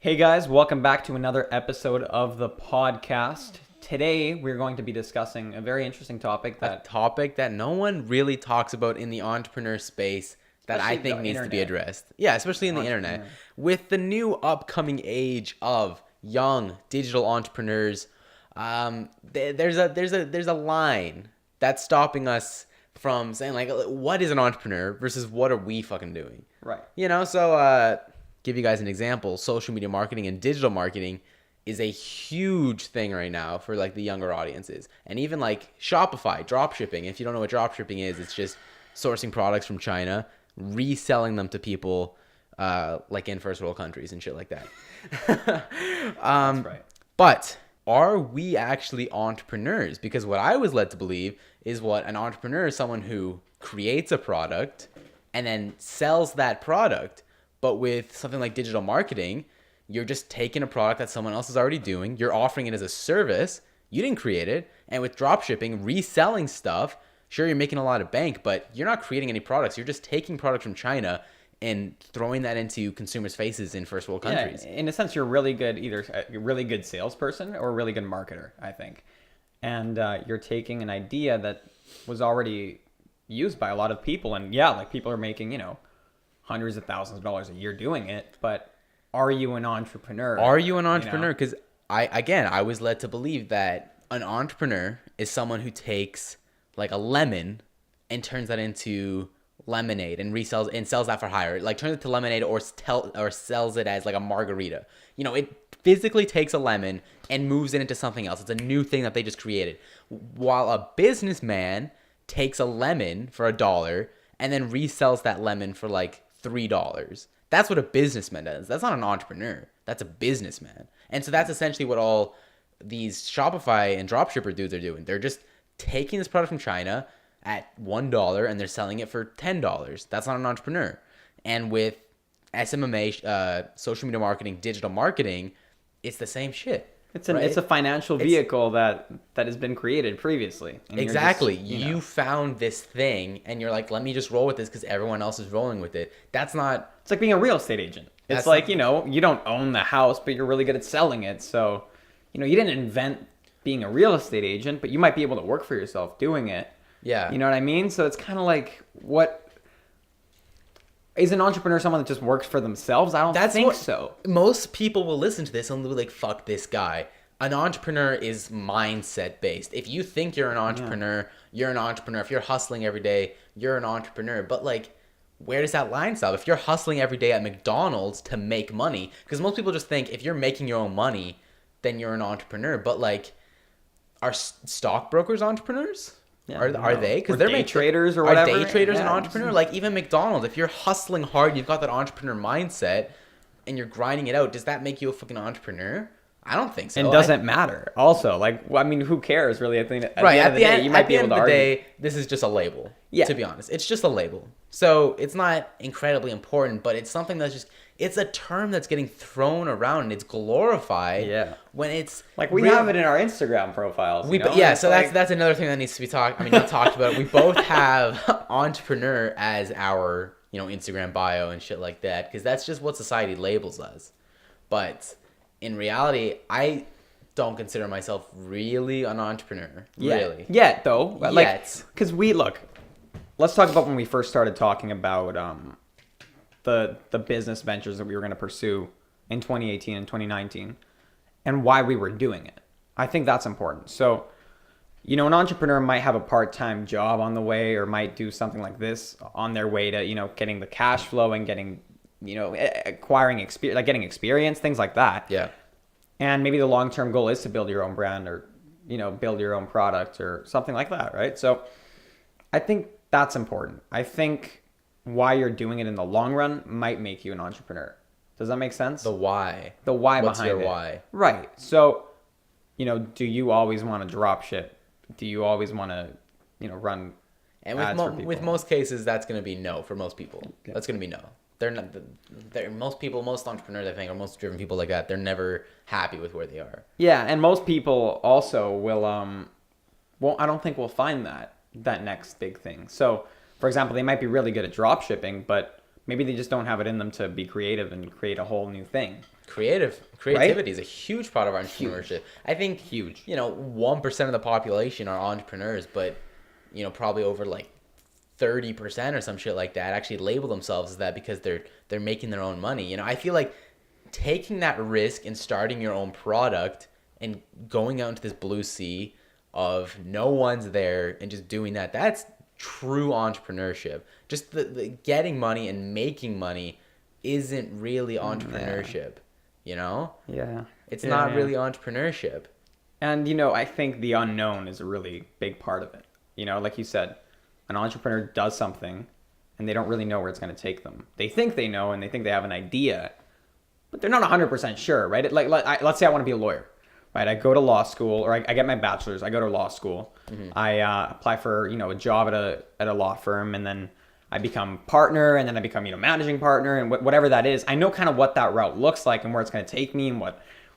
Hey guys, welcome back to another episode of the podcast. Today we're going to be discussing a very interesting topic that no one really talks about in the entrepreneur space that I think needs to be addressed. Yeah, especially in the internet. With the new upcoming age of young digital entrepreneurs, there's a line that's stopping us from saying like, what is an entrepreneur versus what are we fucking doing? Right. So give you guys an example. Social media marketing and digital marketing is a huge thing right now for like the younger audiences. And even like Shopify, drop shipping. If you don't know what drop shipping is, it's just sourcing products from China, reselling them to people like in first world countries and shit like that. That's right. But are we actually entrepreneurs? Because what I was led to believe is what an entrepreneur is someone who creates a product and then sells that product. But with something like digital marketing, you're just taking a product that someone else is already doing. You're offering it as a service. You didn't create it. And with drop shipping, reselling stuff, sure, you're making a lot of bank, but you're not creating any products. You're just taking product from China and throwing that into consumers' faces in first world countries. Yeah, in a sense, you're really good, either a really good salesperson or a really good marketer, I think. And you're taking an idea that was already used by a lot of people. And yeah, like people are making, hundreds of thousands of dollars a year doing it, but are you an entrepreneur? Are you an entrepreneur? Because I was led to believe that an entrepreneur is someone who takes like a lemon and turns that into lemonade and resells and sells that for higher. Like turns it to lemonade or sells it as like a margarita. It physically takes a lemon and moves it into something else. It's a new thing that they just created. While a businessman takes a lemon for $1 and then resells that lemon for like $3. That's what a businessman does. That's not an entrepreneur. That's a businessman. And so that's essentially what all these Shopify and dropshipper dudes are doing. They're just taking this product from China at $1 and they're selling it for $10. That's not an entrepreneur. And with SMMA, social media marketing, digital marketing, it's the same shit. It's a financial vehicle that has been created previously. Exactly. You found this thing and you're like, let me just roll with this because everyone else is rolling with it. That's not... It's like being a real estate agent. It's like, you don't own the house, but you're really good at selling it. So, you didn't invent being a real estate agent, but you might be able to work for yourself doing it. Yeah. You know what I mean? So it's kind of like, what... Is an entrepreneur someone that just works for themselves? I don't think so. Most people will listen to this and they'll be like, fuck this guy. An entrepreneur is mindset based. If you think you're an entrepreneur, you're an entrepreneur. If you're hustling every day, you're an entrepreneur. But like, where does that line stop? If you're hustling every day at McDonald's to make money, because most people just think if you're making your own money, then you're an entrepreneur. But like, are stockbrokers entrepreneurs? Yeah, are they? Because they're day traders or whatever. Are day traders an entrepreneur? Like even McDonald's, if you're hustling hard, you've got that entrepreneur mindset, and you're grinding it out, does that make you a fucking entrepreneur? I don't think so. And doesn't matter. Also, who cares really? At the end of the day, you might be able to argue. This is just a label. Yeah. To be honest, it's just a label. So it's not incredibly important, but it's something that's it's a term that's getting thrown around and it's glorified. Yeah. When it's like we have it in our Instagram profiles. So that's another thing that needs to be not talked about. We both have entrepreneur as our Instagram bio and shit like that because that's just what society labels us. But in reality, I don't consider myself really an entrepreneur. Really. Yet, though. Because let's talk about when we first started talking about the business ventures that we were going to pursue in 2018 and 2019 and why we were doing it. I think that's important. So, an entrepreneur might have a part-time job on the way or might do something like this on their way to, getting the cash flow and getting, acquiring experience, like getting experience, things like that. Yeah. And maybe the long-term goal is to build your own brand or, build your own product or something like that, right? So I think that's important. I think why you're doing it in the long run might make you an entrepreneur. Does that make sense? The why. The why What's behind your it. Why? Right. So, do you always want to drop ship? Do you always want to, run ads for people? With most cases, that's going to be no for most people. Okay. That's going to be no. Most entrepreneurs, I think, or most driven people like that, they're never happy with where they are. Yeah, and most people also will, I don't think we'll find that next big thing. So, for example, they might be really good at drop shipping, but maybe they just don't have it in them to be creative and create a whole new thing. Creativity is a huge part of entrepreneurship. I think Huge. 1% of the population are entrepreneurs, but probably over like 30% or some shit like that actually label themselves as that because they're making their own money. I feel like taking that risk and starting your own product and going out into this blue sea of no one's there and just doing that's true entrepreneurship. Just the getting money and making money isn't really entrepreneurship, Yeah. It's not really entrepreneurship. And, I think the unknown is a really big part of it. Like you said, an entrepreneur does something and they don't really know where it's going to take them. They think they know and they think they have an idea, but they're not 100% sure, right? Let's say I want to be a lawyer, right? I go to law school, or I get my bachelor's, I go to law school. Mm-hmm. I apply for, a job at a law firm, and then I become partner, and then I become, managing partner, and whatever that is. I know kind of what that route looks like and where it's going to take me and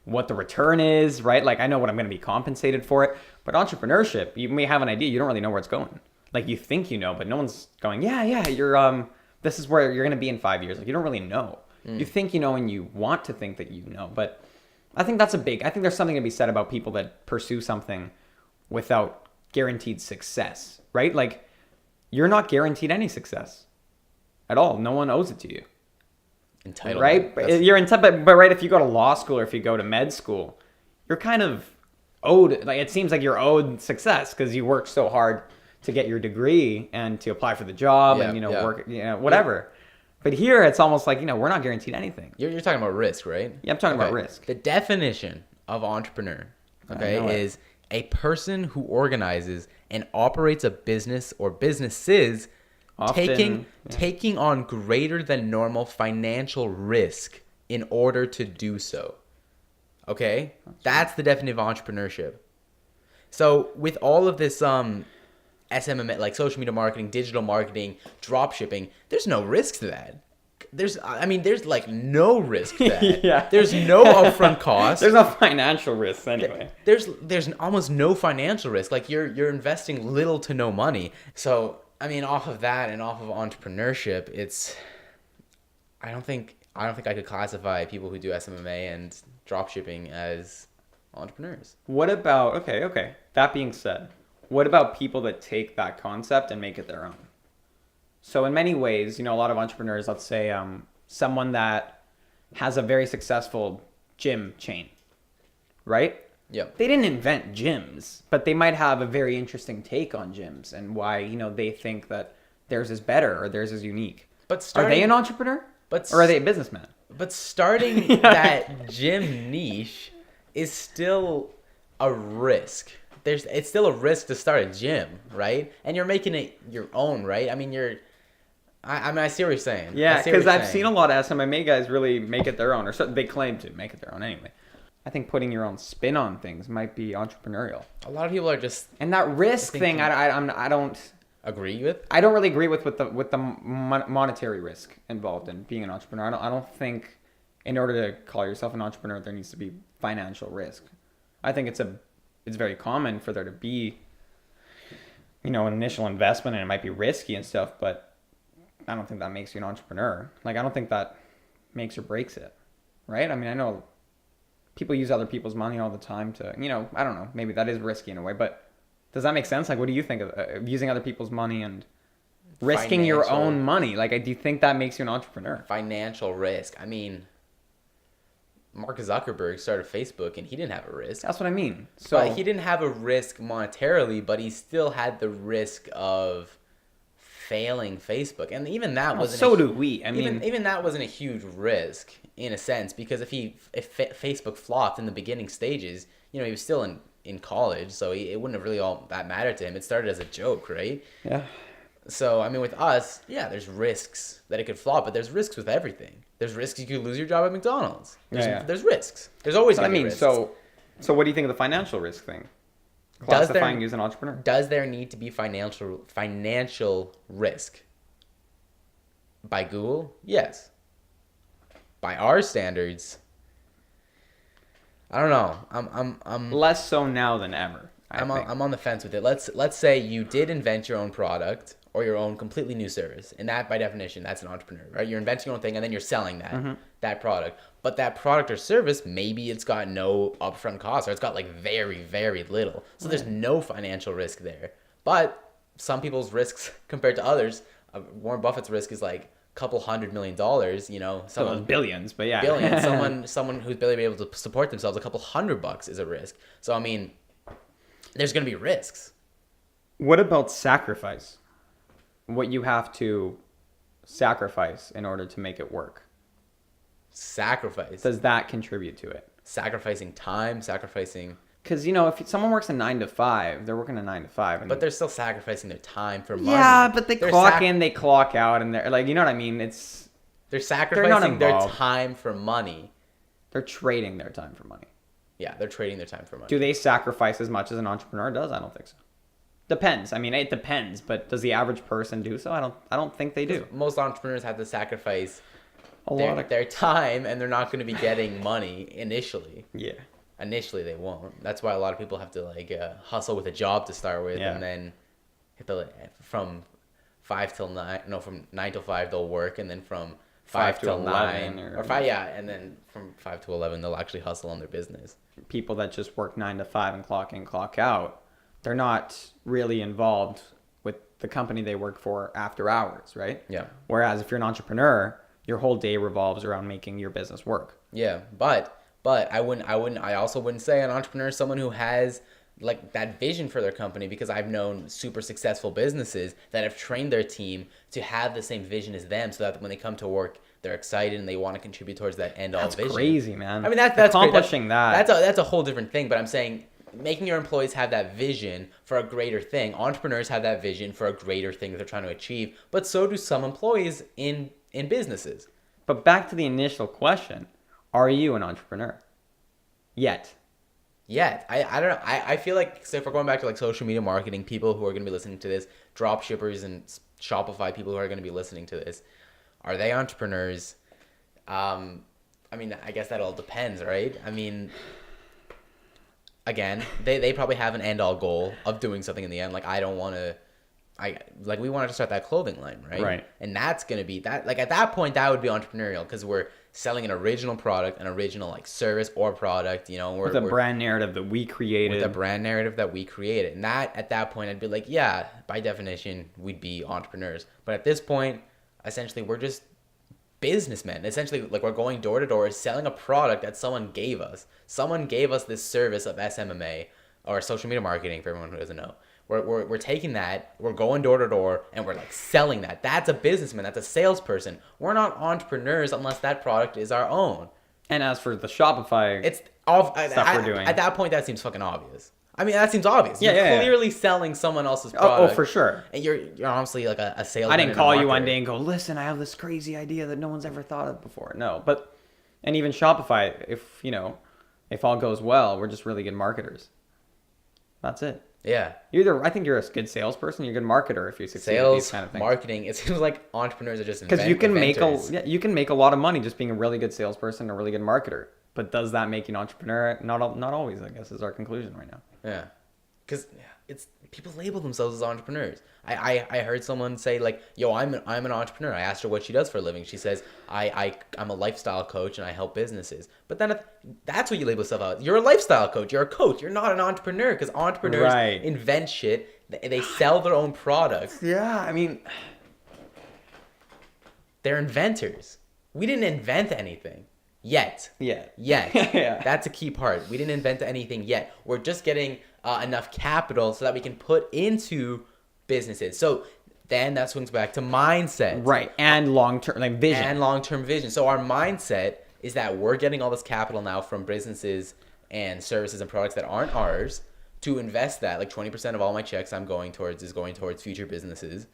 what the return is, right? Like, I know what I'm going to be compensated for it. But entrepreneurship, you may have an idea, you don't really know where it's going. Like, you think but no one's going, yeah, you're this is where you're going to be in 5 years. Like, you don't really know. You think and you want to think that but I think I think there's something to be said about people that pursue something without guaranteed success, right? Like, you're not guaranteed any success at all. No one owes it to you. Entitlement. Right? You're entitled, but right, if you go to law school or if you go to med school, you're kind of owed, like, it seems like you're owed success because you worked so hard to get your degree and to apply for the job and, work, whatever. Yeah. But here, it's almost like, we're not guaranteed anything. You're talking about risk, right? Yeah, I'm talking about risk. The definition of entrepreneur, is a person who organizes and operates a business or businesses taking on greater than normal financial risk in order to do so. Okay? That's the definition of entrepreneurship. So with all of this SMMA, like social media marketing, digital marketing, drop shipping, there's no risk to that. There's like no risk to that. Yeah. There's no upfront cost. There's no financial risk anyway. There's almost no financial risk. Like you're investing little to no money. So off of that and off of entrepreneurship, I don't think I could classify people who do SMMA and drop shipping as entrepreneurs. What about okay. That being said, what about people that take that concept and make it their own? So in many ways, a lot of entrepreneurs, let's say someone that has a very successful gym chain, right? Yep. They didn't invent gyms, but they might have a very interesting take on gyms and why, they think that theirs is better or theirs is unique. But are they an entrepreneur? Or are they a businessman? But starting that gym niche is still a risk. It's still a risk to start a gym, right? And you're making it your own, right? I see what you're saying. Yeah, because I've seen a lot of SMMA guys really make it their own, or so they claim to make it their own anyway. I think putting your own spin on things might be entrepreneurial. A lot of people are just... And that risk thing, I don't... Agree with? I don't really agree with the monetary risk involved in being an entrepreneur. I don't think in order to call yourself an entrepreneur, there needs to be financial risk. I think it's very common for there to be, an initial investment, and it might be risky and stuff, but I don't think that makes you an entrepreneur. Like, I don't think that makes or breaks it, right? I know people use other people's money all the time to, I don't know, maybe that is risky in a way, but does that make sense? Like, what do you think of using other people's money and risking your own money? Like, do you think that makes you an entrepreneur? Financial risk. Mark Zuckerberg started Facebook and he didn't have a risk. That's what I mean. But he didn't have a risk monetarily, but he still had the risk of failing Facebook. And even that wasn't... So do we. Even that wasn't a huge risk in a sense, because if Facebook flopped in the beginning stages, he was still in college, so it wouldn't have really all that mattered to him. It started as a joke, right? Yeah. So, with us, there's risks that it could flop, but there's risks with everything. There's risks you could lose your job at McDonald's. There's risks. There's always going to be risks. So what do you think of the financial risk thing? Classifying you as an entrepreneur? Does there need to be financial risk? By Google? Yes. By our standards, I don't know. I'm less so now than ever. I'm on the fence with it. Let's say you did invent your own product, or your own completely new service. And that, by definition, that's an entrepreneur, right? You're inventing your own thing, and then you're selling that product. But that product or service, maybe it's got no upfront cost, or it's got like very, very little. So there's no financial risk there. But some people's risks compared to others, Warren Buffett's risk is like a couple $100 million, Someone billions, but yeah. Billions. Someone who's barely able to support themselves, a couple $100 is a risk. So, I mean, there's going to be risks. What about sacrifice? What you have to sacrifice in order to make it work. Sacrifice. Does that contribute to it? Sacrificing time, Because, if someone works a 9 to 5, they're working a 9 to 5. But they're still sacrificing their time for money. Yeah, but they're clock in, they clock out, and they're like, you know what I mean? They're sacrificing their time for money. They're trading their time for money. Yeah, they're trading their time for money. Do they sacrifice as much as an entrepreneur does? I don't think so. Depends. I mean, it depends, but does the average person do so? I don't think they do. Most entrepreneurs have to sacrifice their time, and they're not going to be getting money initially. Yeah. Initially, they won't. That's why a lot of people have to hustle with a job to start with, and then from 5 till 9. No, from 9 till 5 they'll work, and then from 5 till 9 or 5. Yeah, and then from 5 to 11 they'll actually hustle on their business. People that just work 9 to 5 and clock in, clock out, they're not really involved with the company they work for after hours, right? Yeah. Whereas if you're an entrepreneur, your whole day revolves around making your business work. Yeah, but I also wouldn't say an entrepreneur is someone who has like that vision for their company, because I've known super successful businesses that have trained their team to have the same vision as them, so that when they come to work, they're excited and they want to contribute towards that end-all vision. That's crazy, man. I mean, that's accomplishing that. That's a whole different thing. But I'm saying, making your employees have that vision for a greater thing. Entrepreneurs have that vision for a greater thing that they're trying to achieve, but so do some employees in businesses. But back to the initial question, are you an entrepreneur? Yet. I don't know. I feel like, so if we're going back to like social media marketing, people who are going to be listening to this, drop shippers and Shopify people who are going to be listening to this, are they entrepreneurs? I mean, I guess that all depends, right? I mean, again, they probably have an end all goal of doing something in the end. Like, we wanted to start that clothing line, right? Right. And that's going to be that, like, at that point, that would be entrepreneurial, because we're selling an original product, an original like service or product, with a brand narrative that we created. And that, at that point, I'd be like, yeah, by definition, we'd be entrepreneurs. But at this point, essentially, we're just businessmen. Essentially, like, we're going door to door, selling a product that someone gave us. Someone gave us this service of SMMA, or social media marketing, for everyone who doesn't know. We're taking that, we're going door to door, and we're like selling that. That's a businessman. That's a salesperson. We're not entrepreneurs unless that product is our own. And as for the Shopify stuff we're doing, at that point, that seems fucking obvious. I mean, that seems obvious. Yeah, you're clearly selling someone else's product. Oh, for sure. And you're honestly like a salesman. I didn't call you one day and go, listen, I have this crazy idea that no one's ever thought of before. No, and even Shopify, if all goes well, we're just really good marketers. That's it. Yeah. I think you're a good salesperson. You're a good marketer if you succeed at these kind of things. Marketing. It seems like entrepreneurs are just because you can make a lot of money just being a really good salesperson, a really good marketer. But does that make you an entrepreneur? Not always, I guess, is our conclusion right now. Yeah, because people label themselves as entrepreneurs. I heard someone say, like, yo, I'm an entrepreneur. I asked her what she does for a living. She says, I'm a lifestyle coach and I help businesses. But then that's what you label yourself out. You're a lifestyle coach. You're a coach. You're not an entrepreneur, because entrepreneurs invent shit. They sell their own products. Yeah, I mean, they're inventors. We didn't invent anything. Yet. Yeah. That's a key part. We didn't invent anything yet. We're just getting enough capital so that we can put into businesses. So then that swings back to mindset. Right. And long-term vision. And long-term vision. So our mindset is that we're getting all this capital now from businesses and services and products that aren't ours to invest that. Like 20% of all my checks is going towards future businesses.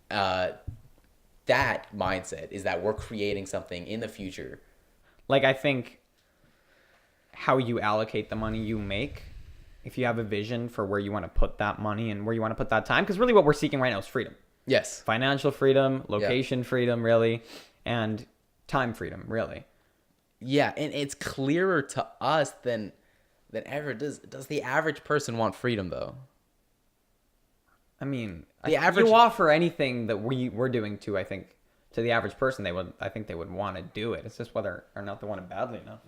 That mindset is that we're creating something in the future. Like, I think how you allocate the money you make, if you have a vision for where you want to put that money and where you want to put that time, because really what we're seeking right now is freedom. Yes. Financial freedom, location freedom, really, and time freedom, really. Yeah, and it's clearer to us than ever. Does the average person want freedom, though? I mean, The average- you offer anything that we're doing to, I think, to the average person, I think they would want to do it. It's just whether or not they want it badly enough.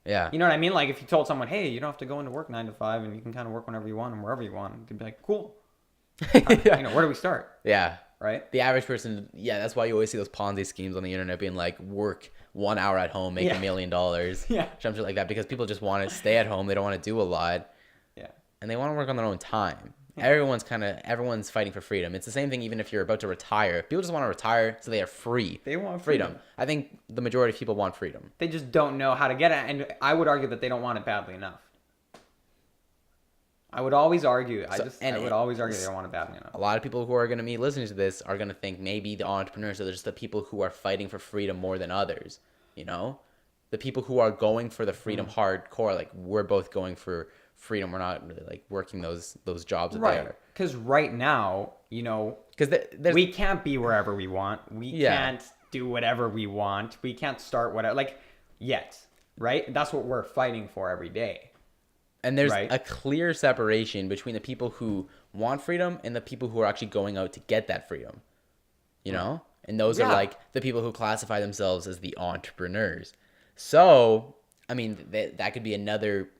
Yeah. You know what I mean? Like if you told someone, hey, you don't have to go into work 9 to 5 and you can kind of work whenever you want and wherever you want, they'd be like, cool. Yeah. You know, where do we start? Yeah. Right? The average person, yeah, that's why you always see those Ponzi schemes on the internet being like, work 1 hour at home, make $1 million. Yeah. Some shit like that, because people just want to stay at home. They don't want to do a lot. Yeah. And they want to work on their own time. Everyone's fighting for freedom. It's the same thing even if you're about to retire. People just want to retire so they are free. They want freedom. I think the majority of people want freedom. They just don't know how to get it. And I would argue that they don't want it badly enough. I would always argue. I would always argue they don't want it badly enough. A lot of people who are going to be listening to this are going to think maybe the entrepreneurs are just the people who are fighting for freedom more than others. You know, the people who are going for the freedom hardcore, like we're both going for freedom. We're not really like working those jobs that they are. Because right now, you know, because we can't be wherever we want. We can't do whatever we want. We can't start whatever, like, yet, right? That's what we're fighting for every day. And there's a clear separation between the people who want freedom and the people who are actually going out to get that freedom. You know? And those are like the people who classify themselves as the entrepreneurs. So, I mean, that could be another...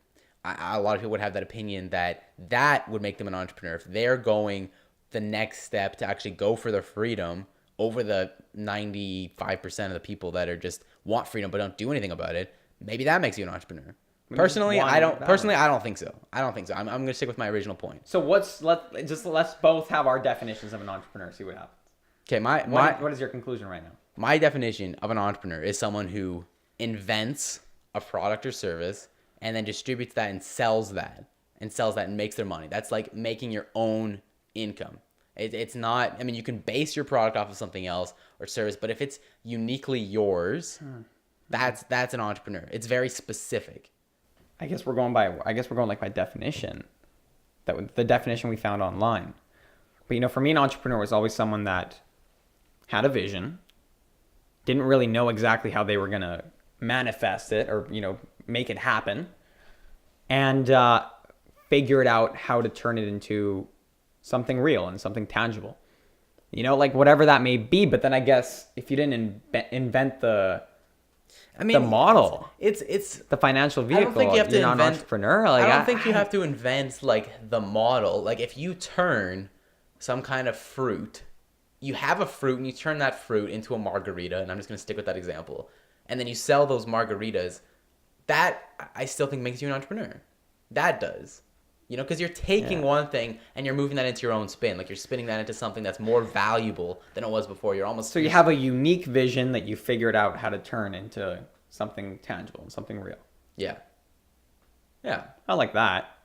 A lot of people would have that opinion that would make them an entrepreneur. If they're going the next step to actually go for their freedom over the 95% of the people that are just want freedom but don't do anything about it, maybe that makes you an entrepreneur. Personally, I don't think so. I'm going to stick with my original point. So let's both have our definitions of an entrepreneur, see what happens. Okay, what is your conclusion right now? My definition of an entrepreneur is someone who invents a product or service and then distributes that and sells that and makes their money. That's like making your own income. It's not, I mean, you can base your product off of something else or service, but if it's uniquely yours, that's an entrepreneur. It's very specific. I guess we're going like by definition. The definition we found online. But you know, for me, an entrepreneur was always someone that had a vision, didn't really know exactly how they were going to manifest it or, you know, make it happen, and figured out how to turn it into something real and something tangible. You know, like whatever that may be. But then I guess if you didn't invent the model, it's the financial vehicle. I don't think you have to invent. An entrepreneur. Like, I don't think you have to invent like the model. Like if you turn some kind of fruit, you have a fruit and you turn that fruit into a margarita, and I'm just gonna stick with that example, and then you sell those margaritas. That I still think makes you an entrepreneur. That does. You know, because you're taking one thing and you're moving that into your own spin. Like you're spinning that into something that's more valuable than it was before. You're almost... So you have a unique vision that you figured out how to turn into something tangible and something real. Yeah. I like that.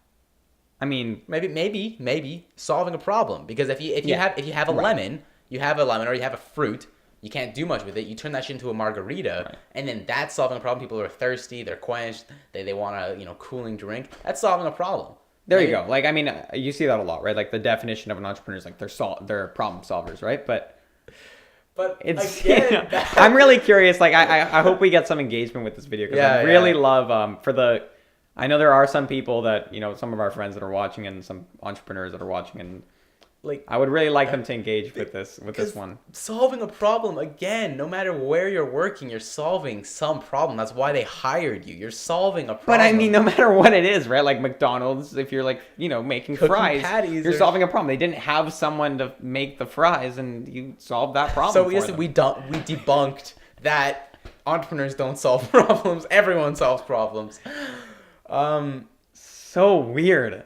I mean... Maybe solving a problem. Because if you have a lemon, or you have a fruit, you can't do much with it. You turn that shit into a margarita, and then that's solving a problem. People are thirsty, they're quenched, they want a cooling drink. That's solving a problem. There you go. Like, I mean, you see that a lot, right? Like the definition of an entrepreneur is like they're problem solvers, right? But it's again, I'm really curious. Like, I hope we get some engagement with this video because I really love I know there are some people that, you know, some of our friends that are watching and some entrepreneurs that are watching, and like I would really like them to engage with this one. Solving a problem, again, no matter where you're working, you're solving some problem. That's why they hired you. You're solving a problem. But I mean, no matter what it is, right? Like McDonald's, if you're like, you know, making cooking fries, patties, you're solving a problem. They didn't have someone to make the fries, and you solved that problem. So we debunked that entrepreneurs don't solve problems. Everyone solves problems. So weird.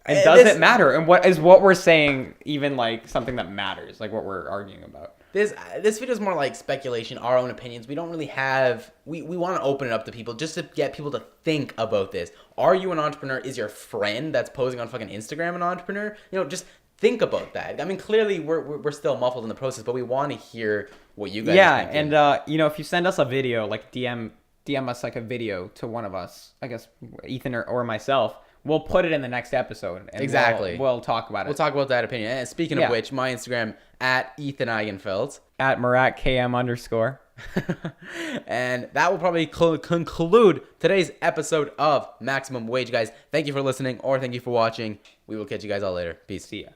It doesn't matter. And what we're saying even like something that matters, like what we're arguing about? This video is more like speculation, our own opinions. We don't really have... We want to open it up to people just to get people to think about this. Are you an entrepreneur? Is your friend that's posing on fucking Instagram an entrepreneur? You know, just think about that. I mean, clearly we're still muffled in the process, but we want to hear what you guys are thinking. And you know, if you send us a video, like DM us like a video to one of us, I guess Ethan or myself, we'll put it in the next episode. And exactly. We'll talk about it. We'll talk about that opinion. And speaking of which, my Instagram, at Ethan Eigenfeld. At MuratKM_. And that will probably conclude today's episode of Maximum Wage, guys. Thank you for listening, or thank you for watching. We will catch you guys all later. Peace. See ya.